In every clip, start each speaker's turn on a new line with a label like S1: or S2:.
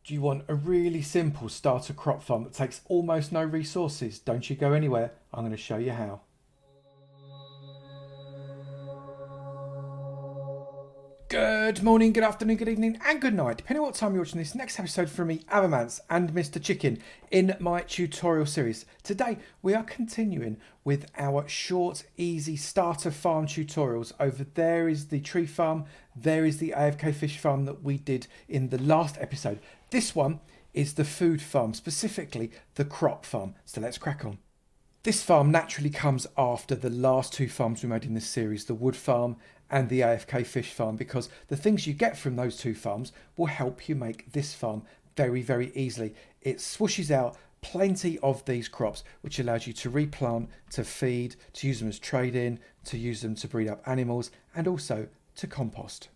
S1: Do you want a really simple starter crop farm that takes almost no resources? Don't you go anywhere, I'm going to show you how. Good morning, good afternoon, good evening and good night, depending on what time you're watching this next episode from me, Avomance and Mr. Chicken in my tutorial series. Today we are continuing with our short, easy starter farm tutorials. Over there is the tree farm, there is the AFK Fish Farm that we did in the last episode. This one is the food farm, specifically the crop farm. So let's crack on. This farm naturally comes after the last two farms we made in this series, the wood farm and the AFK Fish Farm, because the things you get from those two farms will help you make this farm very, very easily. It swooshes out plenty of these crops, which allows you to replant, to feed, to use them as trade-in, to use them to breed up animals, and also to compost.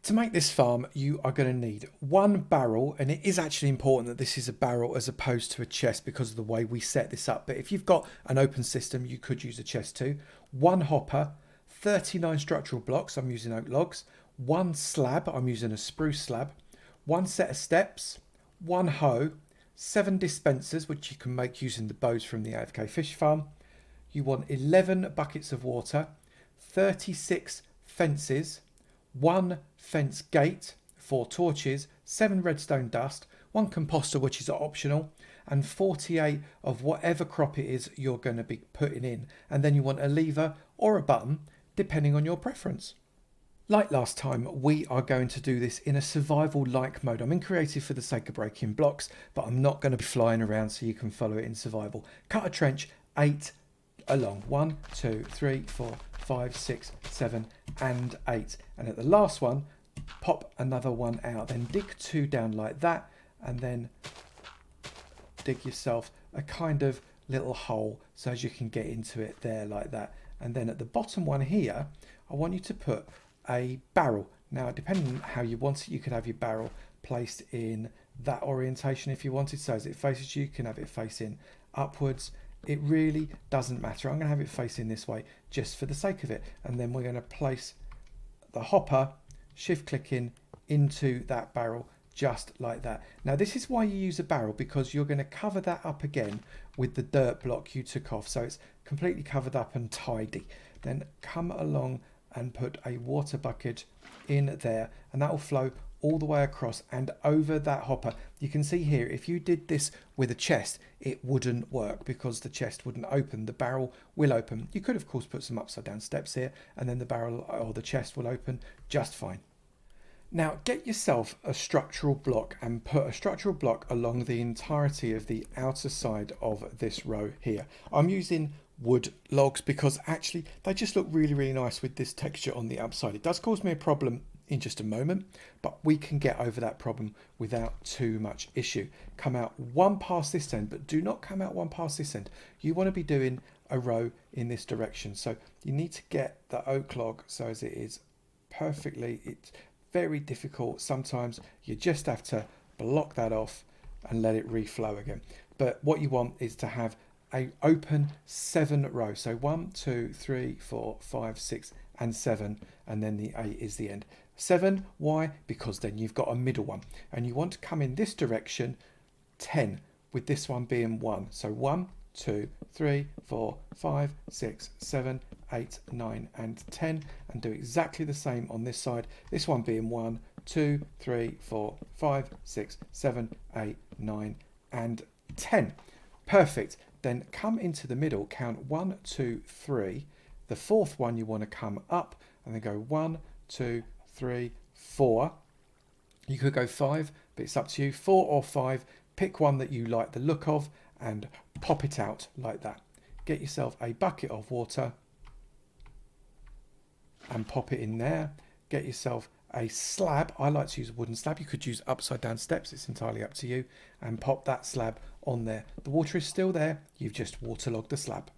S1: To make this farm, you are going to need one barrel, and it is actually important that this is a barrel as opposed to a chest because of the way we set this up. But if you've got an open system, you could use a chest too. One hopper, 39 structural blocks, I'm using oak logs, one slab, I'm using a spruce slab, one set of steps, one hoe, 7 dispensers, which you can make using the bows from the AFK Fish Farm. You want 11 buckets of water, 36 fences, 1 fence gate, 4 torches, 7 redstone dust, 1 composter, which is optional, and 48 of whatever crop it is you're going to be putting in. And then you want a lever or a button, depending on your preference. Like last time, we are going to do this in a survival-like mode. I'm in creative for the sake of breaking blocks, but I'm not going to be flying around so you can follow it in survival. Cut a trench 8 along. 1, 2, 3, 4, 5, 6, 7, and 8. And at the last one, pop another one out. Then dig 2 down like that, and then dig yourself a kind of little hole so as you can get into it there like that. And then at the bottom one here, I want you to put a barrel. Now, depending on how you want it, you could have your barrel placed in that orientation if you wanted. So as it faces you, you can have it facing upwards. It really doesn't matter. I'm going to have it facing this way just for the sake of it. And then we're going to place the hopper, shift clicking into that barrel just like that. Now this is why you use a barrel, because you're going to cover that up again with the dirt block you took off, so it's completely covered up and tidy. Then come along and put a water bucket in there, and that will flow all the way across and over that hopper. You can see here, if you did this with a chest, it wouldn't work because the chest wouldn't open. The barrel will open. You could of course put some upside down steps here, and then the barrel or the chest will open just fine. Now get yourself a structural block and put a structural block along the entirety of the outer side of this row here. I'm using wood logs because actually they just look really, really nice with this texture on the outside. It does cause me a problem in just a moment, but we can get over that problem without too much issue. Come out one past this end, but do not come out one past this end. You want to be doing a row in this direction. So you need to get the oak log so as it is perfectly, it's very difficult. Sometimes you just have to block that off and let it reflow again. But what you want is to have a open 7 rows. So 1, 2, 3, 4, 5, 6, and 7, and then the 8 is the end. 7, why? Because then you've got a middle one, and you want to come in this direction 10, with this one being 1. So 1, 2, 3, 4, 5, 6, 7, 8, 9, and 10, and do exactly the same on this side. This one being 1, 2, 3, 4, 5, 6, 7, 8, 9, and 10. Perfect. Then come into the middle, count 1, 2, 3. The fourth one you want to come up, and then go 1, 2, 3, 4. You could go 5, but it's up to you. 4 or 5. Pick one that you like the look of and pop it out like that. Get yourself a bucket of water and pop it in there. Get yourself a slab. I like to use a wooden slab. You could use upside down steps. It's entirely up to you. And pop that slab on there. The water is still there. You've just waterlogged the slab.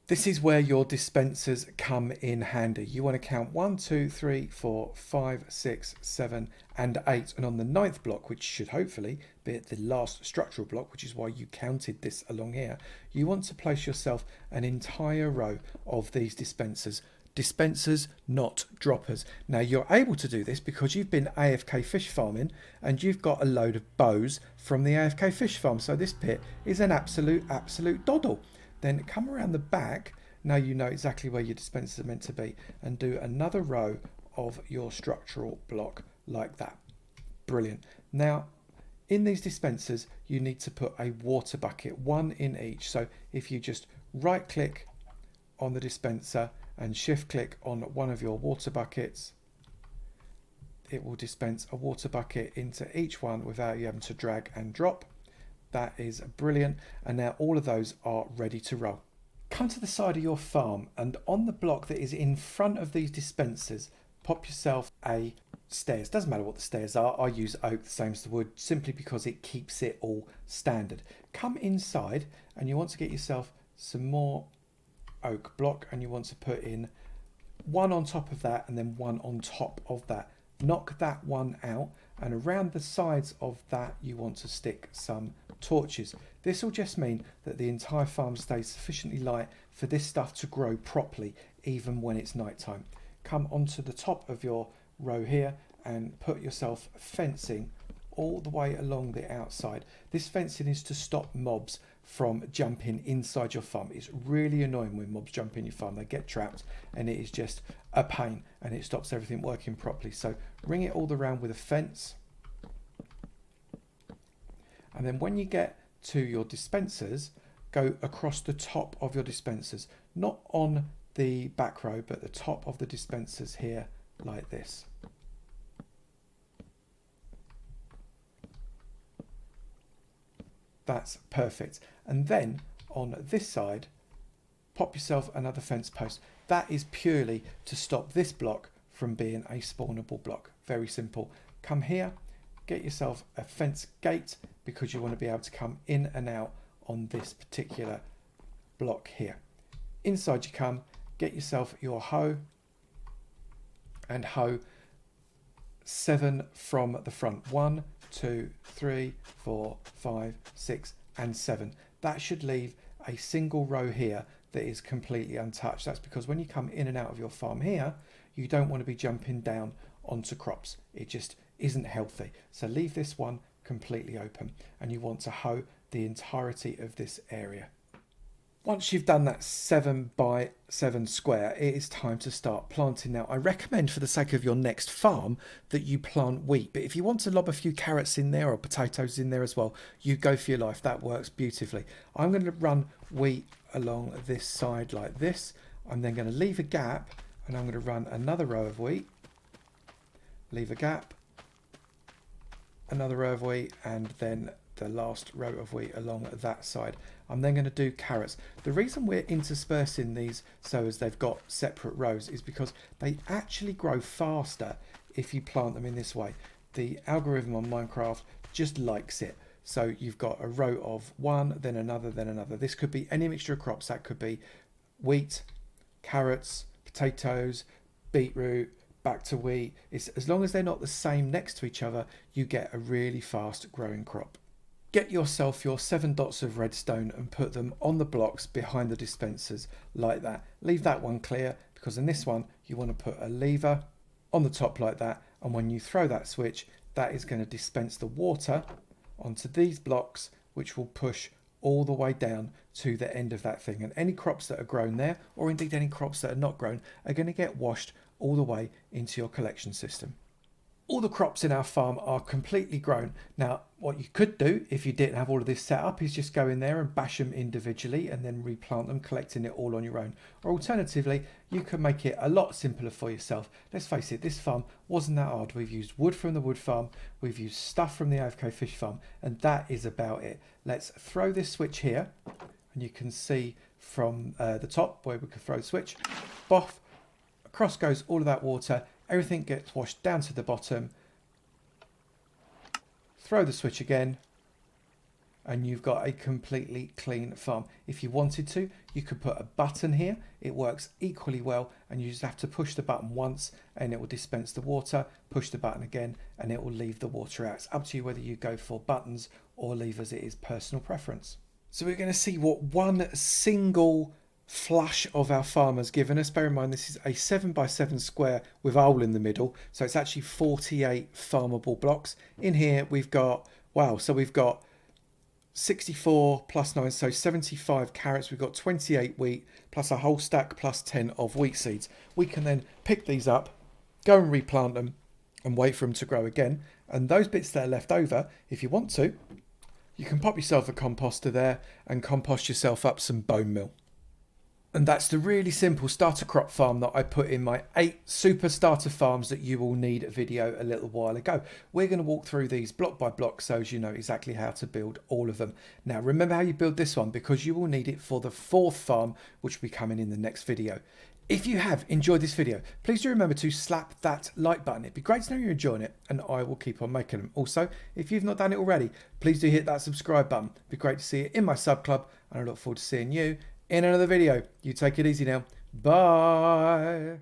S1: This is where your dispensers come in handy. You want to count 1, 2, 3, 4, 5, 6, 7, and 8. And on the 9th block, which should hopefully be the last structural block, which is why you counted this along here, you want to place yourself an entire row of these dispensers. dispensers, not droppers. Now you're able to do this because you've been AFK fish farming and you've got a load of bows from the AFK fish farm. So this pit is an absolute doddle. Then come around the back. Now you know exactly where your dispensers are meant to be, and do another row of your structural block like that. Brilliant. Now in these dispensers you need to put a water bucket, one in each. So if you just right click on the dispenser and shift click on one of your water buckets, it will dispense a water bucket into each one without you having to drag and drop. That is brilliant. And now all of those are ready to roll. Come to the side of your farm, and on the block that is in front of these dispensers, pop yourself a stairs. Doesn't matter what the stairs are. I use oak the same as the wood simply because it keeps it all standard. Come inside and you want to get yourself some more oak block, and you want to put in one on top of that and then one on top of that. Knock that one out, and around the sides of that you want to stick some torches. This will just mean that the entire farm stays sufficiently light for this stuff to grow properly even when it's night time. Come onto the top of your row here and put yourself fencing all the way along the outside. This fencing is to stop mobs from jumping inside your farm. It's really annoying when mobs jump in your farm. They get trapped and it is just a pain, and it stops everything working properly. So ring it all around with a fence, and then when you get to your dispensers, go across the top of your dispensers, not on the back row but the top of the dispensers here like this. That's perfect. And then on this side, pop yourself another fence post. That is purely to stop this block from being a spawnable block. Very simple. Come here, get yourself a fence gate because you want to be able to come in and out on this particular block here. Inside you come, get yourself your hoe, and hoe 7 from the front. 1, 2, 3, 4, 5, 6 and 7. That should leave a single row here that is completely untouched. That's because when you come in and out of your farm here, you don't want to be jumping down onto crops. It just isn't healthy. So leave this one completely open, and you want to hoe the entirety of this area. Once you've done that 7 by 7 square, it is time to start planting. Now, I recommend for the sake of your next farm that you plant wheat, but if you want to lob a few carrots in there or potatoes in there as well, you go for your life. That works beautifully. I'm going to run wheat along this side like this. I'm then going to leave a gap, and I'm going to run another row of wheat, leave a gap, another row of wheat, and then the last row of wheat along that side. I'm then going to do carrots. The reason we're interspersing these so as they've got separate rows is because they actually grow faster if you plant them in this way. The algorithm on Minecraft just likes it. So you've got a row of one, then another, then another. This could be any mixture of crops. That could be wheat, carrots, potatoes, beetroot, back to wheat. It's, as long as they're not the same next to each other, you get a really fast growing crop. Get yourself your 7 dots of redstone and put them on the blocks behind the dispensers like that. Leave that one clear because in this one you want to put a lever on the top like that, and when you throw that switch, that is going to dispense the water onto these blocks, which will push all the way down to the end of that thing. And any crops that are grown there, or indeed any crops that are not grown, are going to get washed all the way into your collection system. All the crops in our farm are completely grown. Now, what you could do if you didn't have all of this set up is just go in there and bash them individually and then replant them, collecting it all on your own. Or alternatively, you can make it a lot simpler for yourself. Let's face it, this farm wasn't that hard. We've used wood from the wood farm, we've used stuff from the AFK Fish Farm, and that is about it. Let's throw this switch here, and you can see from the top where we can throw the switch. Boff, across goes all of that water. Everything gets washed down to the bottom. Throw the switch again, and you've got a completely clean farm. If you wanted to, you could put a button here. It works equally well, and you just have to push the button once and it will dispense the water. Push the button again and it will leave the water out. It's up to you whether you go for buttons or levers. It is personal preference. So we're going to see what one single flush of our farm has given us. Bear in mind, this is a 7x7 square with a hole in the middle. So it's actually 48 farmable blocks. In here, we've got, wow, so we've got 64 plus 9, so 75 carrots. We've got 28 wheat, plus a whole stack, plus 10 of wheat seeds. We can then pick these up, go and replant them, and wait for them to grow again. And those bits that are left over, if you want to, you can pop yourself a composter there and compost yourself up some bone meal. And that's the really simple starter crop farm that I put in my 8 super starter farms that you will need video a little while ago. We're going to walk through these block by block so as you know exactly how to build all of them. Now remember how you build this one, because you will need it for the 4th farm, which will be coming in the next video. If you have enjoyed this video, please do remember to slap that like button. It'd be great to know you're enjoying it, and I will keep on making them. Also, if you've not done it already, please do hit that subscribe button. It'd be great to see it in my sub club, and I look forward to seeing you in another video. You take it easy now. Bye.